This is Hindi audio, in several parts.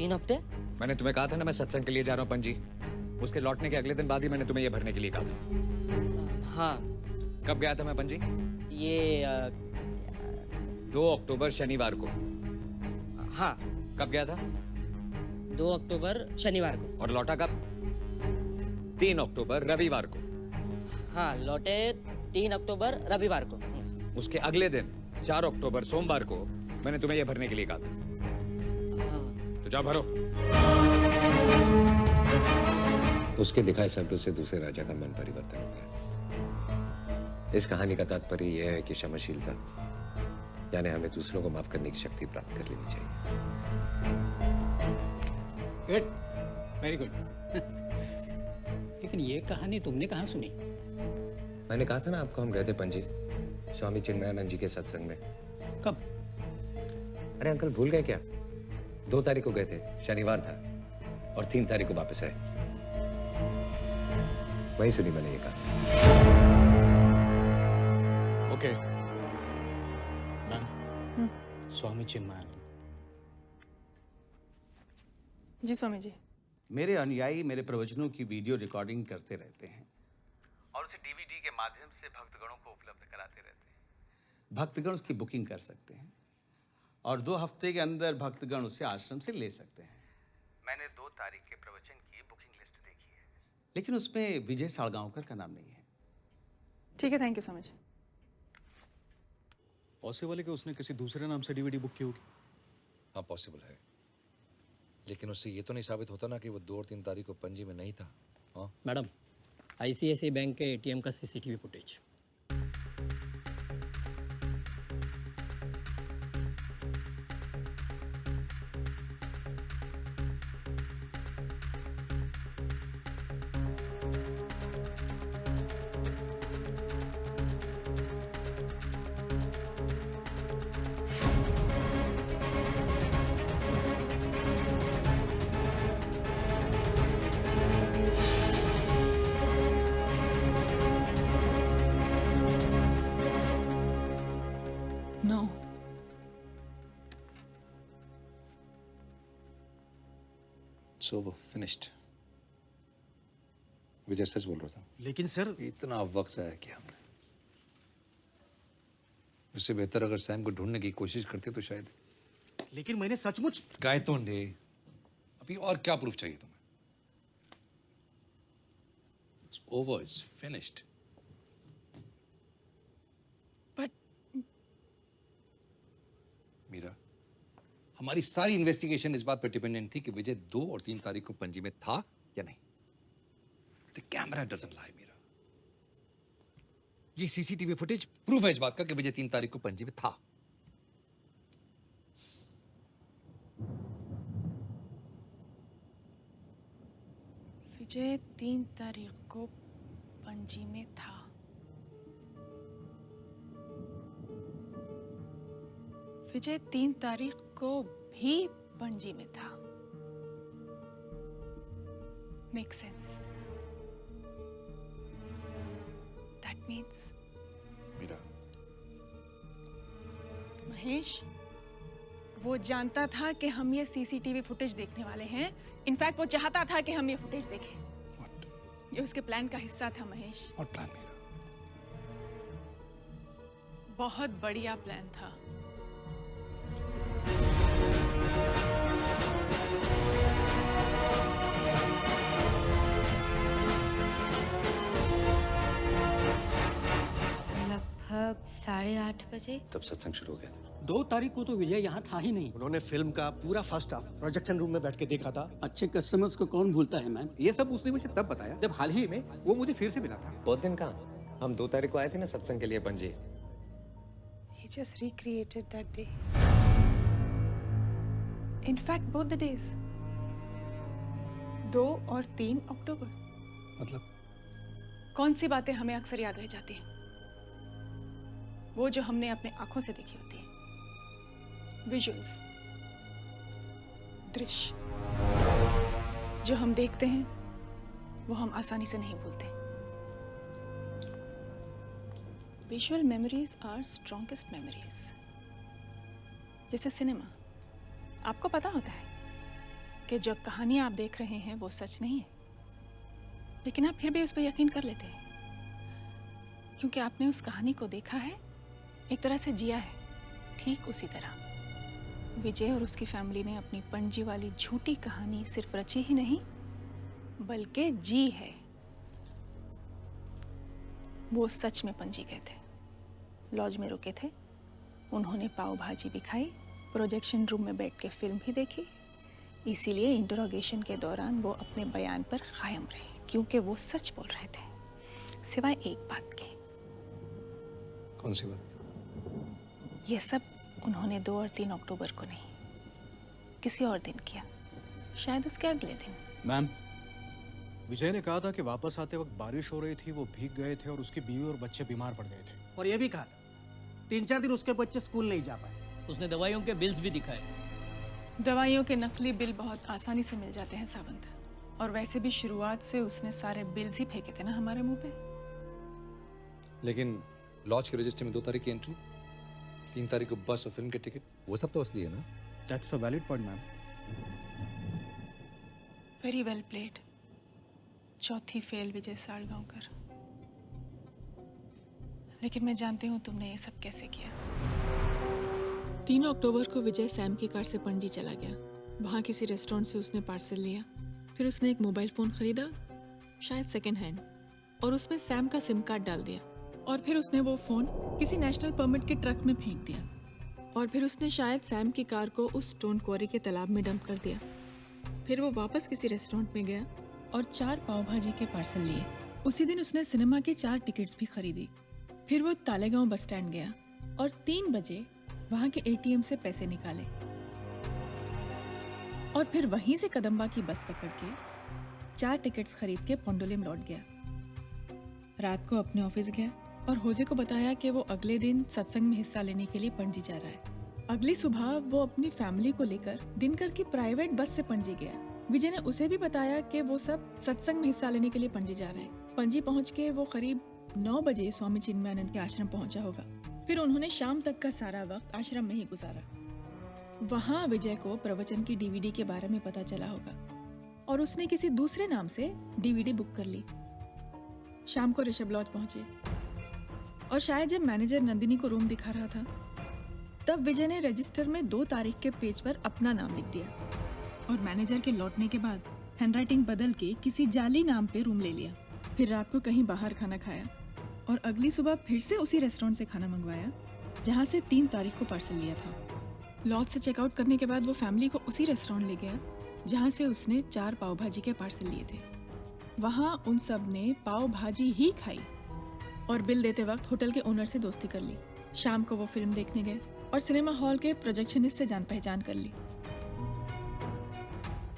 3 हफ्ते? मैंने तुम्हें कहा था ना मैं सत्संग के लिए जा रहा हूँ पंजी। उसके लौटने के अगले दिन बाद ही मैंने तुम्हें ये भरने के लिए कहा था। हाँ। कब गया था मैं पंजी? ये 2 अक्टूबर शनिवार को। हाँ, कब गया था? 2 अक्टूबर शनिवार को। और लौटा कब? 3 अक्टूबर रविवार को। हाँ, लौटे 3 अक्टूबर रविवार को। उसके अगले दिन 4 अक्टूबर सोमवार को मैंने तुम्हें यह भरने के लिए कहा था। हाँ। तो जाओ भरो। उसके दिखाए शब्दों से दूसरे राजा का मन परिवर्तन हो गया। इस कहानी का तात्पर्य यह है कि क्षमाशीलता यानी हमें दूसरों को माफ करने की शक्ति प्राप्त कर लेनी चाहिए। Good, very good. लेकिन ये कहानी तुमने कहाँ सुनी? मैंने कहा था ना आपको, हम गए थे पंजी स्वामी चिन्मयानंद जी के सत्संग में। कब? अरे अंकल भूल गए क्या? 2 तारीख को गए थे, शनिवार था, और 3 तारीख को वापस आए। वही सुनी मैंने ये कहा। ओके। स्वामी चिन्मयानंद। जी स्वामी जी। मेरे अनुयायी मेरे प्रवचनों की वीडियो रिकॉर्डिंग करते रहते हैं और उसे डीवीडी के माध्यम से भक्तगणों को उपलब्ध कराते रहते हैं। भक्तगण उसकी बुकिंग कर सकते हैं और 2 हफ्ते के अंदर भक्तगण उसे आश्रम से ले सकते हैं। मैंने 2 तारीख के प्रवचन की बुकिंग लिस्ट देखी है, लेकिन उसमें विजय सालगांवकर का नाम नहीं है। ठीक है, थैंक यू समझ। पॉसिबल है कि उसने किसी दूसरे नाम से डीवीडी बुक की होगी। हाँ पॉसिबल है, लेकिन उससे ये तो नहीं साबित होता ना कि वो 2 और 3 तारीख को पंजी में नहीं था। हाँ मैडम, आईसीआईसीआई बैंक के एटीएम का सीसीटीवी फुटेज। नो। सो वो फिनिश्ड। विजय सच बोल रहा था। लेकिन सर इतना वक्त जाया किया हमने। उससे बेहतर अगर सैम को ढूंढने की कोशिश करते तो शायद। लेकिन मैंने सचमुच गायतोंडे, अभी और क्या प्रूफ चाहिए तुम्हें? It's over, it's finished. But Meera, हमारी सारी इन्वेस्टिगेशन इस बात पर डिपेंडेंट थी कि विजय 2 और 3 तारीख को पंजी में था या नहीं। The camera doesn't lie, Meera. ये सीसीटीवी फुटेज प्रूफ है इस बात का कि विजय 3 तारीख को पंजी में था। विजय 3 तारीख को पणजी में था। विजय 3 तारीख को भी पणजी में था। Make sense. That means Meera, Mahesh, वो जानता था कि हम ये सीसीटीवी फुटेज देखने वाले हैं। इनफैक्ट वो चाहता था कि हम ये फुटेज देखें। What? ये उसके प्लान का हिस्सा था महेश। What plan, Meera? बहुत बढ़िया प्लान था। लगभग 8:30 बजे। तब सत्संग शुरू हो गया था। 2 तारीख को तो विजय यहाँ था ही नहीं। उन्होंने फिल्म का पूरा फर्स्ट हाफ प्रोजेक्शन रूम में बैठ के देखा था। अच्छे कस्टमर्स को कौन भूलता है मैन? ये सब उसने मुझे तब बताया जब हाल ही में वो मुझे फिर से मिला था। बहुत दिन कहाँ, हम 2 तारीख को आए थे ना सत्संग के लिए पंजी। He just recreated that day. In fact, both the days. 2 और 3 अक्टूबर। मतलब कौन सी बातें हमें अक्सर याद रह जाती हैं? वो जो हमने अपने आंखों से देखी होती है। विजुअल्स, दृश्य जो हम देखते हैं वो हम आसानी से नहीं भूलते। Visual memories are strongest memories. जैसे सिनेमा, आपको पता होता है कि जो कहानी आप देख रहे हैं वो सच नहीं है, लेकिन आप फिर भी उस पर यकीन कर लेते हैं क्योंकि आपने उस कहानी को देखा है, एक तरह से जिया है। ठीक उसी तरह विजय और उसकी फैमिली ने अपनी पणजी वाली झूठी कहानी सिर्फ रची ही नहीं बल्कि जी है। वो सच में पणजी गए थे, लॉज में रुके थे, उन्होंने पाव भाजी भी खाई, प्रोजेक्शन रूम में बैठ के फिल्म भी देखी। इसीलिए इंटरोगेशन के दौरान वो अपने बयान पर कायम रहे क्योंकि वो सच बोल रहे थे, सिवाय एक बात के। कौन सी बात? ये सब उन्होंने 2 और 3 अक्टूबर को नहीं, किसी और दिन किया, शायद उसके अगले दिन। मैम, विजय ने कहा था कि वापस आते वक्त बारिश हो रही थी, वो भीग गए थे और उसकी बीवी और बच्चे बीमार पड़ गए थे। और ये भी कहा था 3-4 दिन उसके बच्चे स्कूल नहीं जा पाए। उसने दवाइयों के बिल्स भी दिखाए। दवाइयों के नकली बिल बहुत आसानी से मिल जाते हैं सावंत, और वैसे भी शुरुआत से उसने सारे बिल्स ही फेंके थे ना हमारे मुंह पे। लेकिन लॉज के रजिस्टर में 2 तारीख की एंट्री, 3 तारीख को बस और फिल्म के टिकट, वो सब तो असली है ना? That's a valid point ma'am. Very well played. चौथी फेल विजय साड़गांवकर। लेकिन मैं जानती हूँ तुमने ये सब कैसे किया। 3 अक्टूबर को विजय सैम की कार से पणजी चला गया। वहाँ किसी रेस्टोरेंट से उसने पार्सल लिया, फिर उसने एक मोबाइल फ़ोन खरीदा, शायद सेकेंड हैंड, और उसमें सैम का सिम कार्ड डाल दिया, और फिर उसने वो फ़ोन किसी नेशनल परमिट के ट्रक में फेंक दिया, और फिर उसने शायद सैम की कार को उस स्टोन क्वारी के तालाब में डंप कर दिया। फिर वो वापस किसी रेस्टोरेंट में गया और 4 पाव भाजी के पार्सल लिए। उसी दिन उसने सिनेमा के 4 टिकट्स भी खरीदी। फिर वो तालेगांव बस स्टैंड गया और 3 बजे वहाँ के एटीएम से पैसे निकाले, और फिर वहीं से कदम्बा की बस पकड़ के 4 टिकट्स खरीद के पोंडोलिम लौट गया। रात को अपने ऑफिस गया और होजे को बताया कि वो अगले दिन सत्संग में हिस्सा लेने के लिए पणजी जा रहा है। अगली सुबह वो अपनी फैमिली को लेकर दिनकर की प्राइवेट बस से पणजी गया। विजय ने उसे भी बताया कि वो सब सत्संग में हिस्सा लेने के लिए पणजी जा रहे हैं। पणजी पहुंच के वो करीब 9 बजे स्वामी चिन्मयानंद के आश्रम पहुंचा होगा। फिर उन्होंने शाम तक का सारा वक्त आश्रम में ही गुजारा। वहाँ विजय को प्रवचन की डीवीडी के बारे में पता चला होगा और उसने किसी दूसरे नाम से डीवीडी बुक कर ली। शाम को ऋषभ लॉज पहुंचे और शायद जब मैनेजर नंदिनी को रूम दिखा रहा था तब विजय ने रजिस्टर में 2 तारीख के पेज पर अपना नाम लिख दिया, और मैनेजर के लौटने के बाद हैंडराइटिंग बदल के किसी जाली नाम पे रूम ले लिया। फिर रात को कहीं बाहर खाना खाया और अगली सुबह फिर से उसी रेस्टोरेंट से खाना मंगवाया जहाँ से 3 तारीख को पार्सल लिया था। लॉज से चेकआउट करने के बाद वो फैमिली को उसी रेस्टोरेंट ले गया जहाँ से उसने 4 पाव भाजी के पार्सल लिए थे। वहाँ उन सब ने पाव भाजी ही खाई और बिल देते वक्त होटल के ओनर से दोस्ती कर ली। शाम को वो फिल्म देखने गए और सिनेमा हॉल के प्रोजेक्शनिस्ट से जान पहचान कर ली,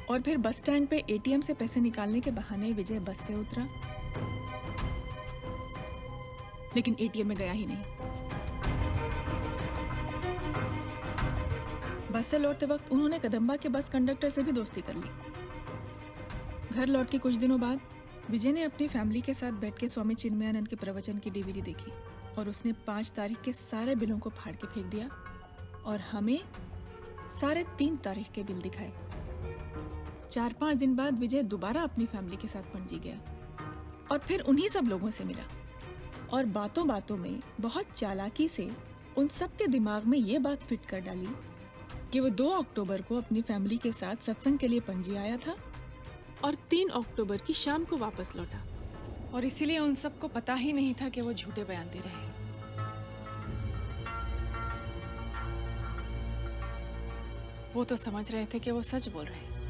और फिर बस स्टैंड पे एटीएम से पैसे निकालने के बहाने विजय बस से उतरा, लेकिन एटीएम में गया ही नहीं। बस से लौटते वक्त उन्होंने कदम्बा के बस कंडक्टर से भी दोस्ती कर ली। घर लौट के कुछ दिनों बाद विजय ने अपनी फैमिली के साथ बैठ के स्वामी चिन्मयानंद के प्रवचन की डीवीडी देखी, और उसने 5 तारीख के सारे बिलों को फाड़ के फेंक दिया और हमें सारे 3 तारीख के बिल दिखाए। 4-5 दिन बाद विजय दोबारा अपनी फैमिली के साथ पणजी गया और फिर उन्हीं सब लोगों से मिला, और बातों बातों में बहुत चालाकी से उन सब के दिमाग में ये बात फिट कर डाली कि वो 2 अक्टूबर को अपनी फैमिली के साथ सत्संग के लिए पणजी आया था और 3 अक्टूबर की शाम को वापस लौटा, और इसीलिए उन सबको पता ही नहीं था कि वो झूठे बयान दे रहे हैं। वो तो समझ रहे थे कि वो सच बोल रहे हैं।